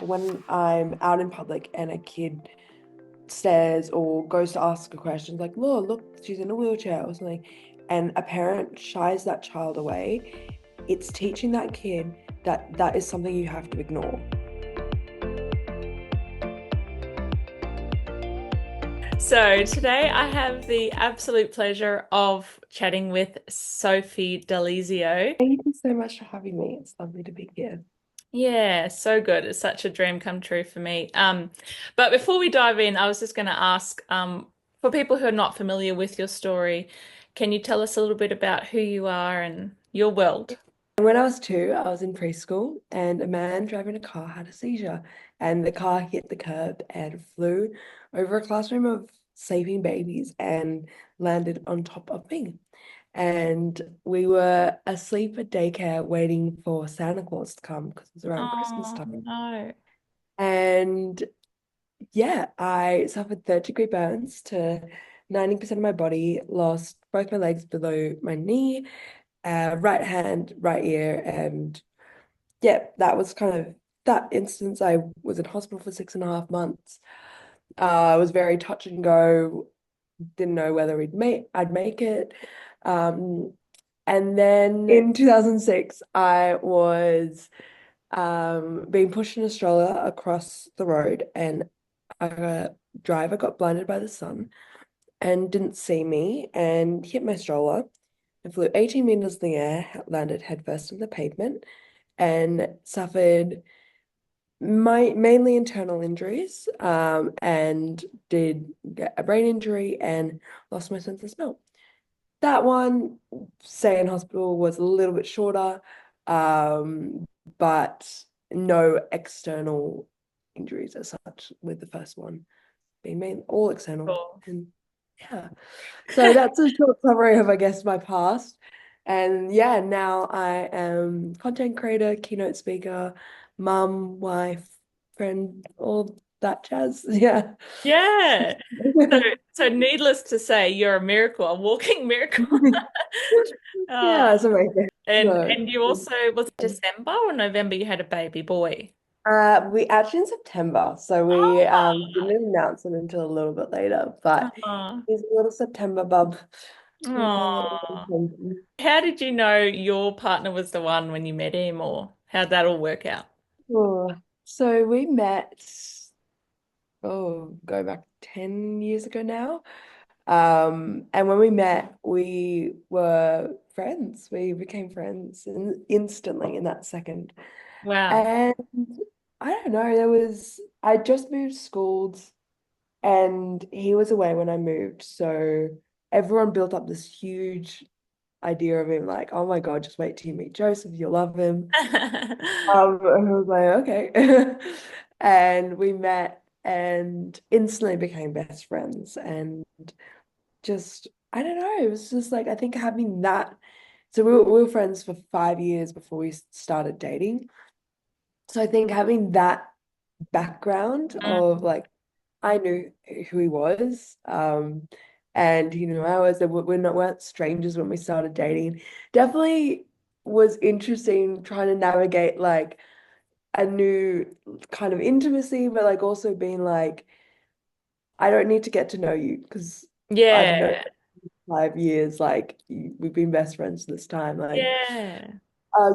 When I'm out in public and a kid stares or goes to ask a question, like, look, she's in a wheelchair or something, and a parent shies that child away, it's teaching that kid that that is something you have to ignore. So today I have the absolute pleasure of chatting with Sophie Delezio. Thank you so much for having me. It's lovely to be here. Yeah, so good. It's such a dream come true for me. But before we dive in, I was just going to ask, for people who are not familiar with your story, can you tell us a little bit about who you are and your world? When I was 2, I was in preschool and a man driving a car had a seizure and the car hit the curb and flew over a classroom of sleeping babies and landed on top of me. And we were asleep at daycare waiting for Santa Claus to come because it was around Christmas Oh time. no. And yeah, I suffered third-degree burns to 90% of my body, lost both my legs below my knee, right hand, right ear, and yeah, that was kind of that instance. I was in hospital for 6.5 months. I was very touch and go, didn't know whether I'd make it. Um, and then in 2006, I was being pushed in a stroller across the road, and a driver got blinded by the sun and didn't see me and hit my stroller and flew 18 meters in the air, landed headfirst on the pavement, and suffered mainly internal injuries, and did get a brain injury and lost my sense of smell. That one, stay in hospital, was a little bit shorter, but no external injuries as such, with the first one being main all external. Cool. And yeah, so that's a short summary of, I guess, my past. And yeah, now I am content creator, keynote speaker, mum, wife, friend, all that jazz. Yeah. Yeah. So needless to say, you're a miracle, a walking miracle. Oh, Yeah, it's amazing. No. and you also, was it December or November you had a baby boy? We actually in September, so we didn't announce it until a little bit later, but Oh, he's a little September bub. We call oh. it. How did you know your partner was the one when you met him, or how'd that all work out? Oh, so we met, go back 10 years ago now. And when we met, we were friends. We became friends instantly in that second. Wow. And I don't know, I just moved schools and he was away when I moved. So everyone built up this huge idea of him, like, oh my God, just wait till you meet Joseph, you'll love him. And I was like, okay. And we met and instantly became best friends. And just, I don't know, it was just like, I think having that. So we were friends for 5 years before we started dating. So I think having that background of like, I knew who he was, and I was, weren't strangers when we started dating. Definitely was interesting trying to navigate like a new kind of intimacy, but like also being like, I don't need to get to know you because I've known Yeah. 5 years, like we've been best friends this time. Like, Yeah.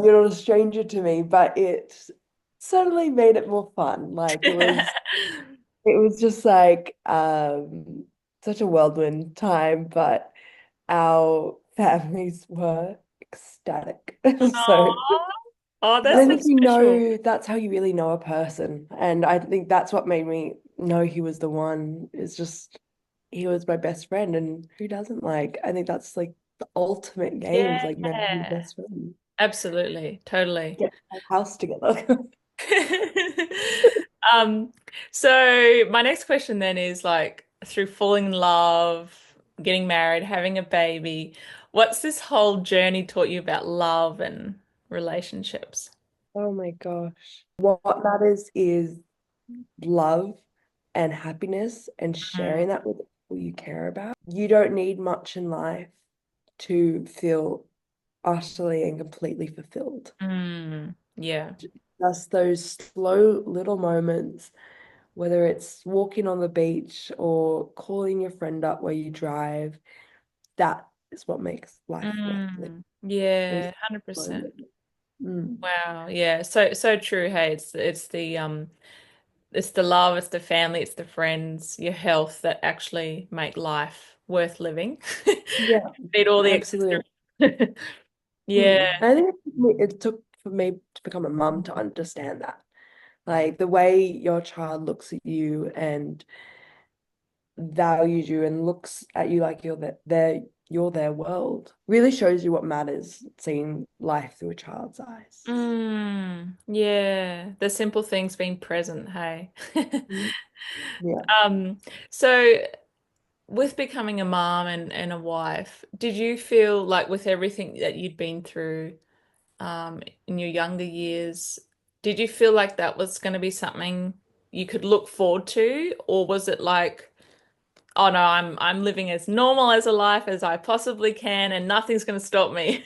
you're not a stranger to me, but it certainly made it more fun. Like it was just like such a whirlwind time, but our families were ecstatic. So Oh, oh, I that's so think special. that's how you really know a person. And I think that's what made me know he was the one, is just he was my best friend. And who doesn't, like, I think that's like the ultimate games, Yeah. like marrying your best friend. Absolutely. Totally. Get a house together. Um, so my next question then is like through falling in love, getting married, having a baby, what's this whole journey taught you about love and relationships? Oh my gosh. What matters is love and happiness and Mm, sharing that with people you care about. You don't need much in life to feel utterly and completely fulfilled. yeah. just those slow little moments, whether it's walking on the beach or calling your friend up while you drive, that is what makes life worth living. Yeah, Those 100%. moments. Mm. Wow. Yeah. So true. Hey, it's the love, it's the family, it's the friends, your health that actually make life worth living. Yeah, Beat all the absolutely. extra. Yeah. Mm. I think it took for me to become a mum to understand that. Like the way your child looks at you and values you and looks at you like you're their world really shows you what matters, seeing life through a child's eyes. Yeah. The simple things being present, hey. Mm. Yeah. Um, so with becoming a mom and a wife, did you feel like with everything that you'd been through in your younger years, did you feel like that was going to be something you could look forward to, or was it like, oh no, I'm living as normal as a life as I possibly can, and nothing's going to stop me?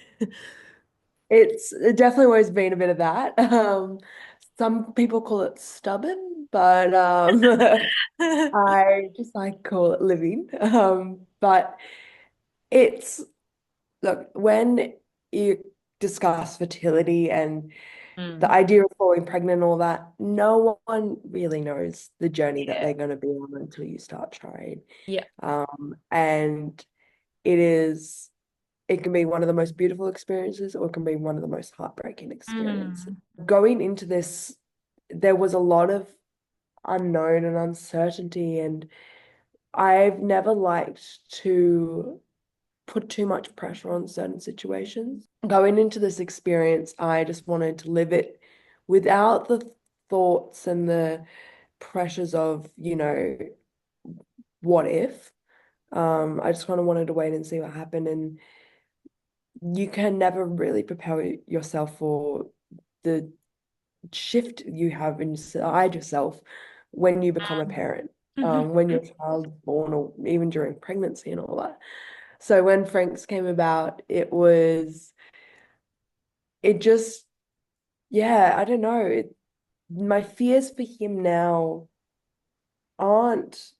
It definitely always been a bit of that. Some people call it stubborn, but I just like call it living. But it's look, when you discuss fertility and the Mm, idea of falling pregnant and all that, no one really knows the journey that yeah. they're going to be on until you start trying. Yeah. And it is, it can be one of the most beautiful experiences or it can be one of the most heartbreaking experiences. Mm, Going into this, there was a lot of unknown and uncertainty, and I've never liked to put too much pressure on certain situations. Going into this experience, I just wanted to live it without the thoughts and the pressures of, what if. I just kind of wanted to wait and see what happened. And you can never really prepare yourself for the shift you have inside yourself when you become a parent, when your child is born, or even during pregnancy and all that. So when Frank's came about, it just, yeah, I don't know. My fears for him now aren't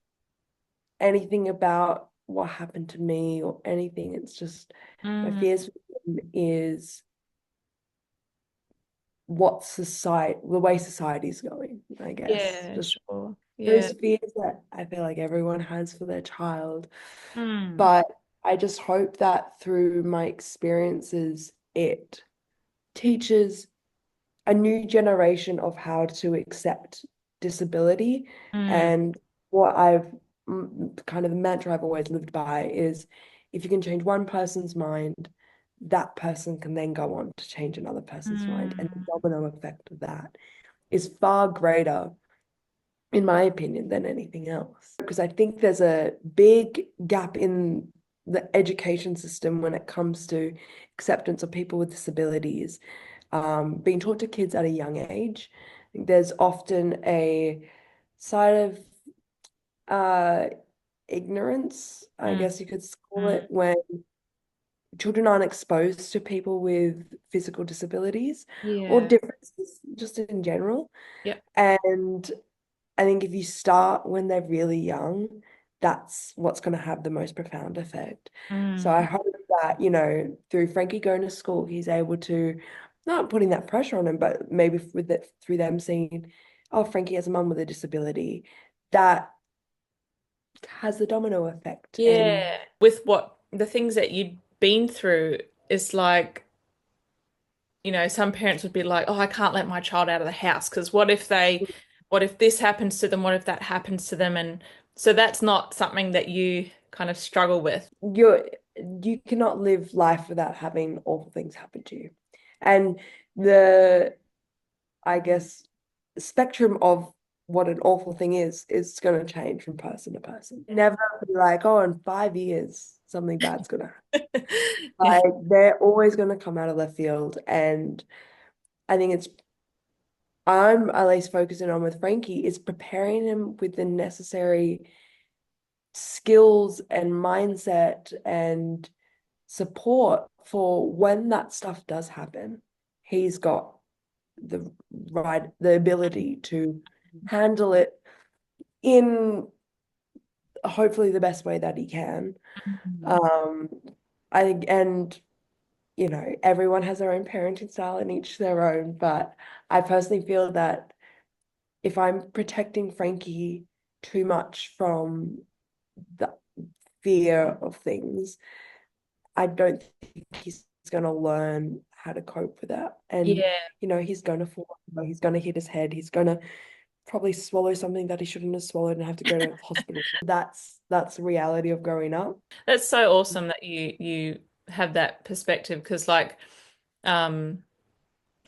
anything about what happened to me or anything. It's just my mm, fears for him is the way society's going, I guess. yeah, Just sure. Yeah. those fears that I feel like everyone has for their child. Mm, But I just hope that through my experiences, it teaches a new generation of how to accept disability. mm, And kind of the mantra I've always lived by is if you can change one person's mind, that person can then go on to change another person's mind. And the mm, domino effect of that is far greater, in my opinion, than anything else. Because I think there's a big gap in the education system when it comes to acceptance of people with disabilities, being taught to kids at a young age. I think there's often a side of uh, ignorance, I mm, guess you could call mm. it, when children aren't exposed to people with physical disabilities or Yeah. differences just in general. Yeah. And I think if you start when they're really young, that's what's going to have the most profound effect. So I Mm, hope that, through Frankie going to school, he's able to, not putting that pressure on him, but maybe through them seeing, oh, Frankie has a mum with a disability, that has the domino effect. And yeah. With what the things that you'd been through, it's like, some parents would be like, oh, I can't let my child out of the house because what if this happens to them? What if that happens to them? And so that's not something that you kind of struggle with. you cannot live life without having awful things happen to you. And the I guess, spectrum of what an awful thing is going to change from person to person. Never be like, oh, in 5 years, something bad's going to happen. Yeah. Like, they're always going to come out of left field. And I think I'm at least focusing on with Frankie is preparing him with the necessary skills and mindset and support for when that stuff does happen. He's got the ability to handle it in hopefully the best way that he can. Mhm. Um, I think, and everyone has their own parenting style and each their own, but I personally feel that if I'm protecting Frankie too much from the fear of things, I don't think he's going to learn how to cope with that. And, Yeah, he's going to fall, he's going to hit his head, he's going to probably swallow something that he shouldn't have swallowed and have to go to hospital. That's the reality of growing up. that's so awesome that you have that perspective because like um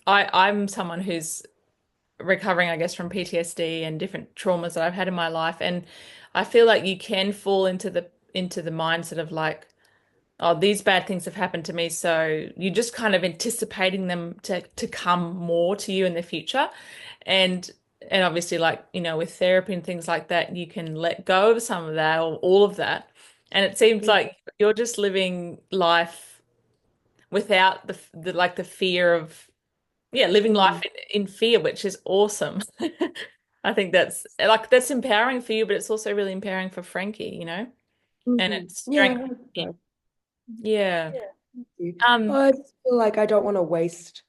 I'm someone who's recovering, I guess, from PTSD and different traumas that I've had in my life. And I feel like you can fall into the mindset of like, oh, these bad things have happened to me. So you're just kind of anticipating them to come more to you in the future. And and obviously like, with therapy and things like that, you can let go of some of that or all of that. And it seems Mm, like you're just living life without the fear of living life mm, in fear, which is awesome. I think that's empowering for you, but it's also really empowering for Frankie. And mhm. it's Yeah, I strengthening hope him. so. Yeah. Yeah, thank you. Um, I just feel like I don't want to waste,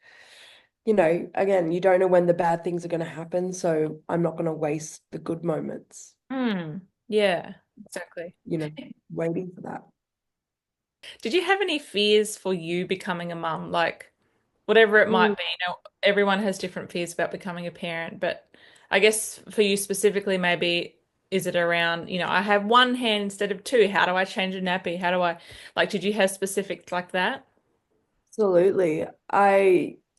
again, you don't know when the bad things are going to happen, so I'm not going to waste the good moments, hmm, yeah, exactly. you know, waiting for that. Did you have any fears for you becoming a mum? Like whatever it might Mm, be, everyone has different fears about becoming a parent, but I guess for you specifically, maybe is it around, I have one hand instead of two. How do I change a nappy? How do I like, did you have specifics like that? absolutely.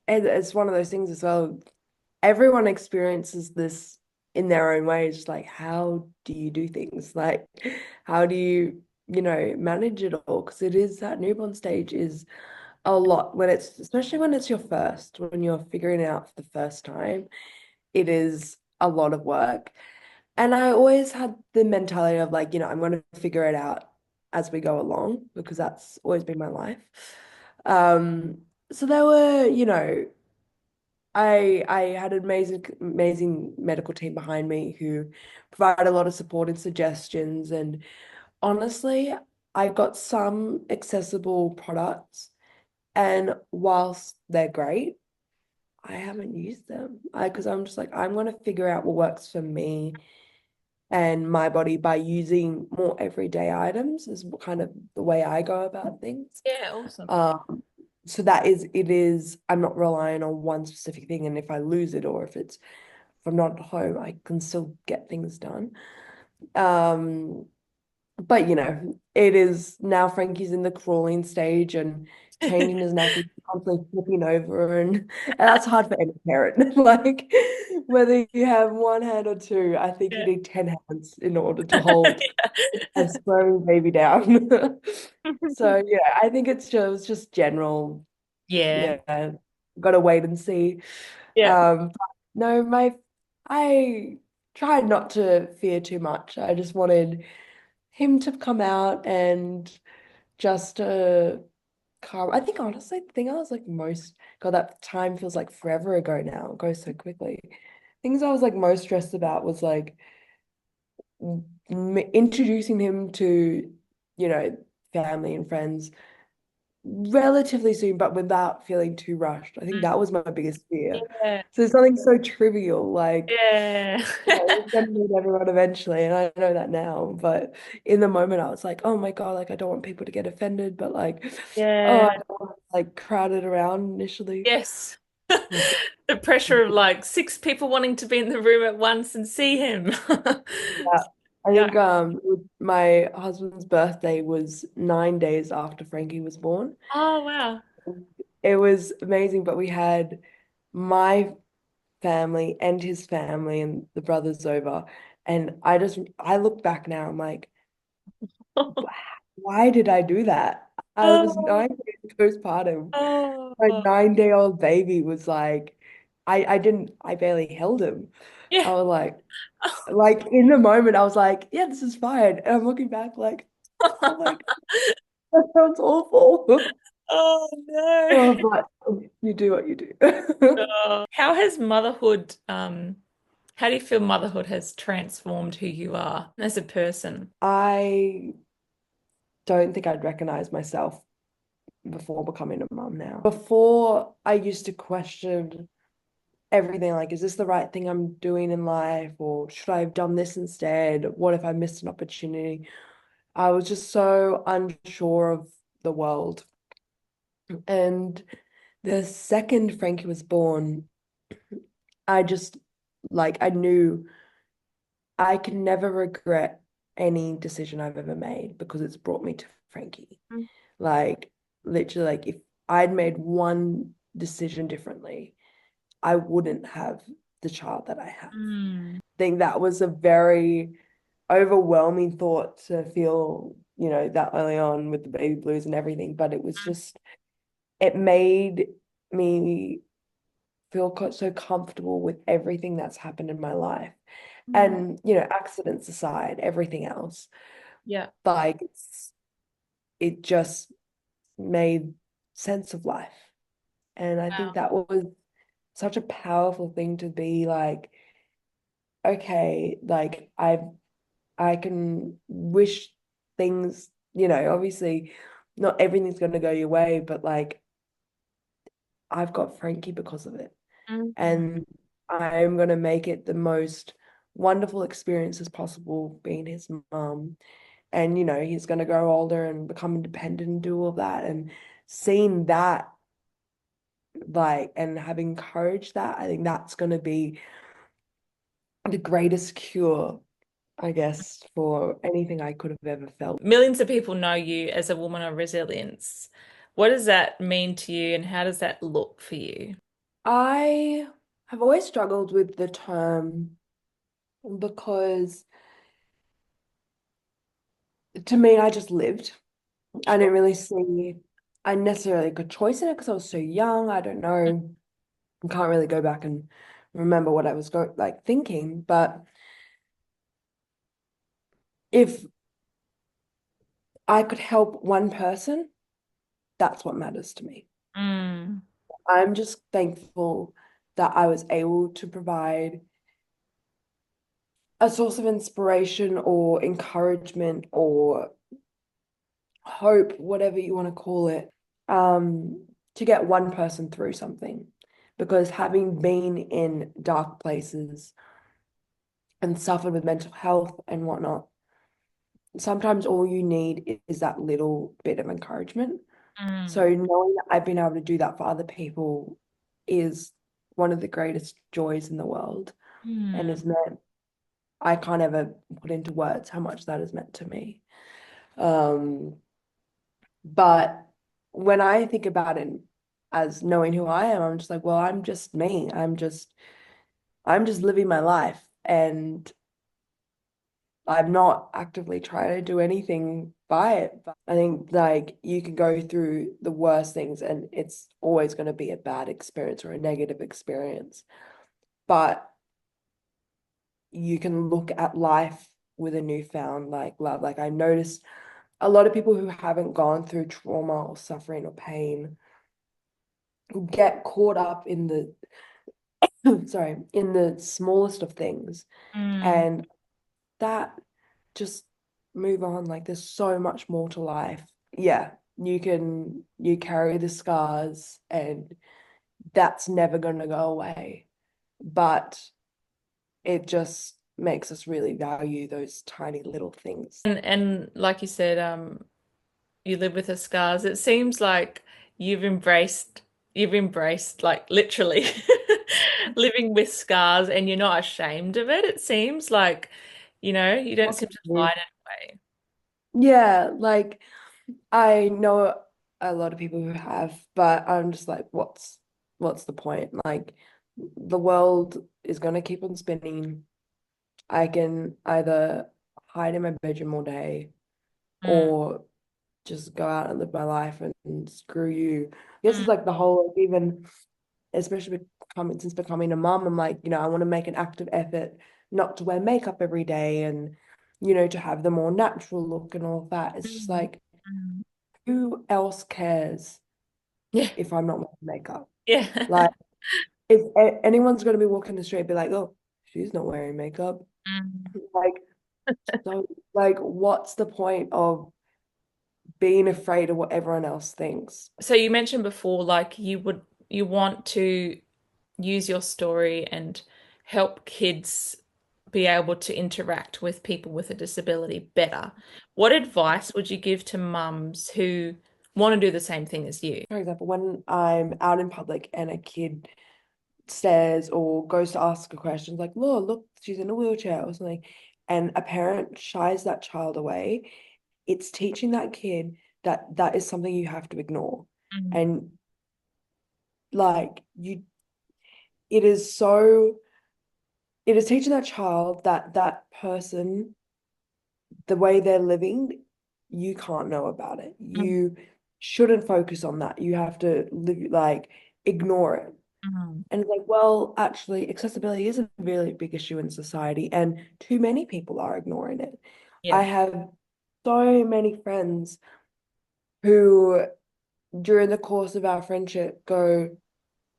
And it's one of those things as well. Everyone experiences this in their own way. It's just like, how do you do things? Like, how do you, manage it all? Because it is that newborn stage is a lot when especially when it's your first, when you're figuring it out for the first time, it is a lot of work. And I always had the mentality of like, I'm going to figure it out as we go along because that's always been my life. Um, so there were, I had an amazing medical team behind me who provided a lot of support and suggestions. And honestly, I got some accessible products, and whilst they're great, I haven't used them. Because I'm just like, I'm gonna figure out what works for me and my body by using more everyday items is kind of the way I go about things. Yeah, awesome. Um, so that is it is I'm not relying on one specific thing, and if I lose it or if I'm not at home, I can still get things done. Um, but it is now Frankie's in the crawling stage and changing his nappy, constantly flipping over, and that's hard for any parent. Like whether you have one hand or two, I think you Yeah. need 10 hands in order to hold a squirming baby down. So yeah, I think it's just general. Yeah. Yeah, gotta wait and see. Yeah. No, I tried not to fear too much. I just wanted him to come out and just calm. I think honestly, the thing I was like most, God, that time feels like forever ago now. It goes so quickly. Things I was like most stressed about was like introducing him to, family and friends relatively soon, but without feeling too rushed. I think that was my biggest fear. Yeah. So something so trivial, like, Yeah. he's gonna meet everyone eventually, and I know that now. But in the moment, I was like, oh my God, like I don't want people to get offended, but like, oh, Yeah. I don't want to like crowd it around initially. Yes. Like, The pressure of like six people wanting to be in the room at once and see him. yeah. I Yeah. think my husband's birthday was 9 days after Frankie was born. Oh, wow. It was amazing, but we had my family and his family and the brothers over. And I look back now, I'm like, why did I do that? I was Oh, 9 days postpartum. My oh. 9-day-old baby was like, I barely held him. Yeah. I was like in the moment, I was like, yeah, this is fine. And I'm looking back like, oh my God, that sounds awful. Oh no. Oh, but you do what you do. How has motherhood, how do you feel motherhood has transformed who you are as a person? I don't think I'd recognize myself before becoming a mum now. Before, I used to question everything like, is this the right thing I'm doing in life? Or should I have done this instead? What if I missed an opportunity? I was just so unsure of the world. And the second Frankie was born, I just I knew I can never regret any decision I've ever made because it's brought me to Frankie. Like literally, like if I'd made one decision differently, I wouldn't have the child that I have. Mm. I think that was a very overwhelming thought to feel, that early on with the baby blues and everything. But it was just, it made me feel so comfortable with everything that's happened in my life. Mm. And, accidents aside, everything else. Yeah. Like it just made sense of life. And I think Wow. that was such a powerful thing to be like, okay, like I can wish things, obviously not everything's gonna go your way, but like I've got Frankie because of it. Mm. And I'm gonna make it the most wonderful experience as possible being his mum. And he's gonna grow older and become independent and do all that. And seeing that and having encouraged that, I think that's gonna be the greatest cure, I guess, for anything I could have ever felt. Millions of people know you as a woman of resilience. What does that mean to you, and how does that look for you? I have always struggled with the term because to me, I just lived. I Sure. didn't really see I necessarily a good choice in it because I was so young. I don't know. I can't really go back and remember what I was thinking. But if I could help one person, that's what matters to me. Mm. I'm just thankful that I was able to provide a source of inspiration or encouragement or hope, whatever you want to call it, to get one person through something. Because having been in dark places and suffered with mental health and whatnot, sometimes all you need is that little bit of encouragement. So Mm. knowing that I've been able to do that for other people is one of the greatest joys in the world and Mm. is meant, I can't ever put into words how much that has meant to me. Um, But when I think about it as knowing who I am, I'm just like, well, I'm just me. I'm just living my life and I'm not actively trying to do anything by it. But I think you can go through the worst things and it's always going to be a bad experience or a negative experience. But you can look at life with a newfound love. Like I noticed a lot of people who haven't gone through trauma or suffering or pain get caught up in the sorry, in the smallest of things. Mm. And that just move on. Like there's so much more to life. Yeah, you carry the scars and that's never gonna go away. But it just makes us really value those tiny little things. And like you said, you live with the scars. It seems like you've embraced like literally living with scars and you're not ashamed of it. It seems like, you don't seem to hide it away. Yeah, I know a lot of people who have, but I'm just like, what's the point? Like the world is gonna keep on spinning. I can either hide in my bedroom all day Mm. or just go out and live my life and screw you. I guess Mm. it's like the whole even especially since becoming a mom, I'm like, I want to make an active effort not to wear makeup every day and to have the more natural look and all of that. It's just Mm. like Mm. who else cares? Yeah. if I'm not wearing makeup. Yeah. Like if anyone's going to be walking the street, be like, oh, she's not wearing makeup. Mm. Like, so, like, what's the point of being afraid of what everyone else thinks? So you mentioned before, like you want to use your story and help kids be able to interact with people with a disability better. What advice would you give to mums who want to do the same thing as you? For example, when I'm out in public and a kid stares or goes to ask a question, like, look, she's in a wheelchair or something, and a parent shies that child away, it's teaching that kid that that is something you have to ignore. Mm. And like you, it is so, it is teaching that child that that person, the way they're living, you can't know about it. Mm. You shouldn't focus on that. You have to live, like, ignore it. Mm. And it's like, well, actually, accessibility is a really big issue in society, and too many people are ignoring it. I Yeah. have so many friends who, during the course of our friendship, go,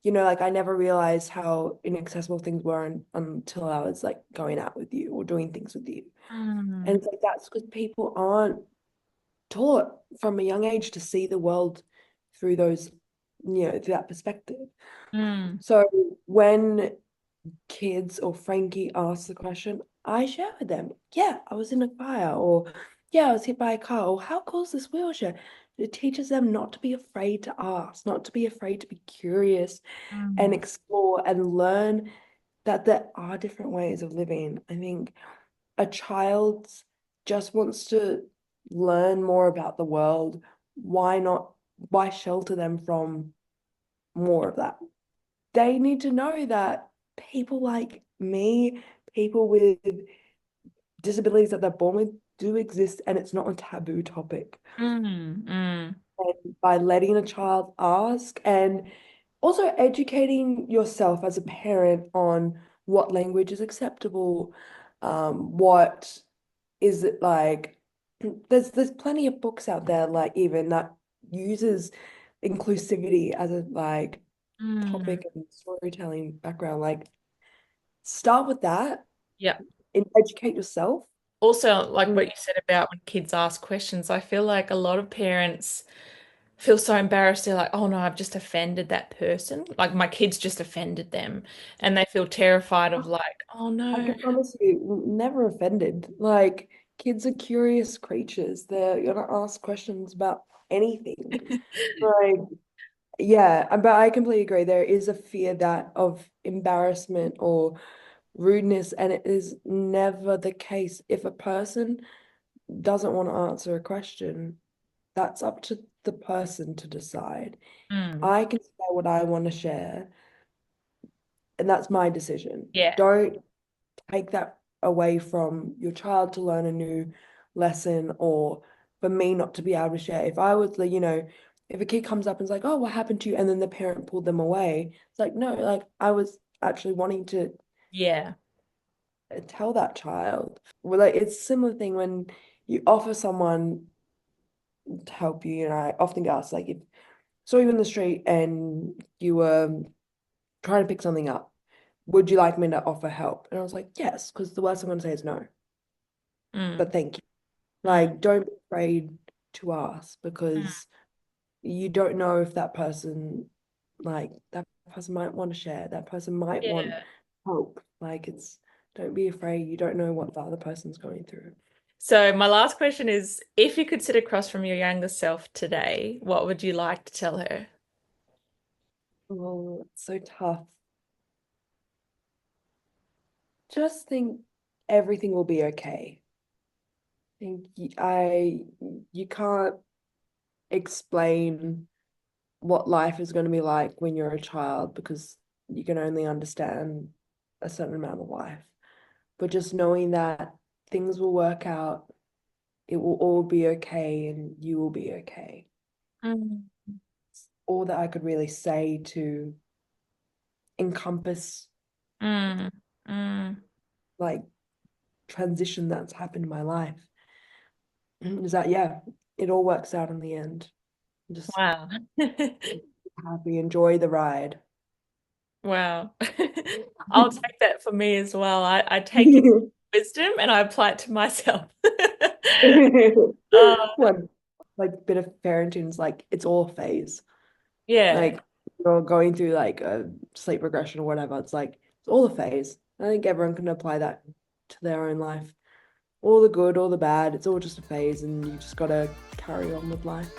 like, I never realized how inaccessible things were until I was like going out with you or doing things with you. And Mm. it's like, that's because people aren't taught from a young age to see the world through those, through that perspective. Mm. So when kids or Frankie asks the question, I share with them, yeah, I was in a fire, or yeah, I was hit by a car, or how cool is this wheelchair? It teaches them not to be afraid to ask, not to be afraid to be curious and Mm. explore and learn that there are different ways of living. I think a child just wants to learn more about the world. Why not? Why shelter them from more of that? They need to know that people like me, people with disabilities that they're born with, do exist, and it's not a taboo topic. Mm. Mm. And by letting a child ask and also educating yourself as a parent on what language is acceptable, what is it like. There's plenty of books out there, like, even that uses inclusivity as a like Mm. topic and storytelling background. Like, start with that Yeah. and educate yourself. Also, like what Mm. you said about when kids ask questions, I feel like a lot of parents feel so embarrassed. They're like, oh no, I've just offended that person. Like my kids just offended them. And they feel terrified of like, oh I no. can promise you, never offended. Like, kids are curious creatures. They're gonna ask questions about anything. Like, yeah, but I completely agree. There is a fear that of embarrassment or rudeness, and it is never the case. If a person doesn't want to answer a question, that's up to the person to decide. Mm. I can say what I want to share, and that's my decision. Yeah. Don't take that away from your child to learn a new lesson, or for me not to be able to share. If I was, like, if a kid comes up and is like, oh, what happened to you? And then the parent pulled them away. It's like, no, like, I was actually wanting to Yeah. tell that child. Well, like, it's a similar thing when you offer someone to help you. And I often get asked, like, if saw you in the street and you were trying to pick something up, would you like me to offer help? And I was like, yes, because the worst I'm going to say is no, Mm. but thank you. Mm. Like, don't be afraid to ask, Mm. because you don't know if that person, like, that person might want to share, that person might want Yeah. help. Like, don't be afraid. You don't know what the other person's going through. So my last question is, if you could sit across from your younger self today, what would you like to tell her? Oh, it's so tough. Just think everything will be okay. Think you can't explain what life is going to be like when you're a child, because you can only understand a certain amount of life. But just knowing that things will work out, it will all be okay, and you will be okay. Mm. All that I could really say to encompass, Mm. Mm. like, transition that's happened in my life is that, yeah, it all works out in the end. Just Wow. happy, enjoy the ride. Wow. I'll take that for me as well. I take your wisdom and I apply it to myself. Uh, One like bit of parenting is like it's all a phase. yeah. Like you're going through like a sleep regression or whatever. It's like it's all a phase. I think everyone can apply that to their own life. All the good, all the bad, it's all just a phase, and you just gotta carry on with life.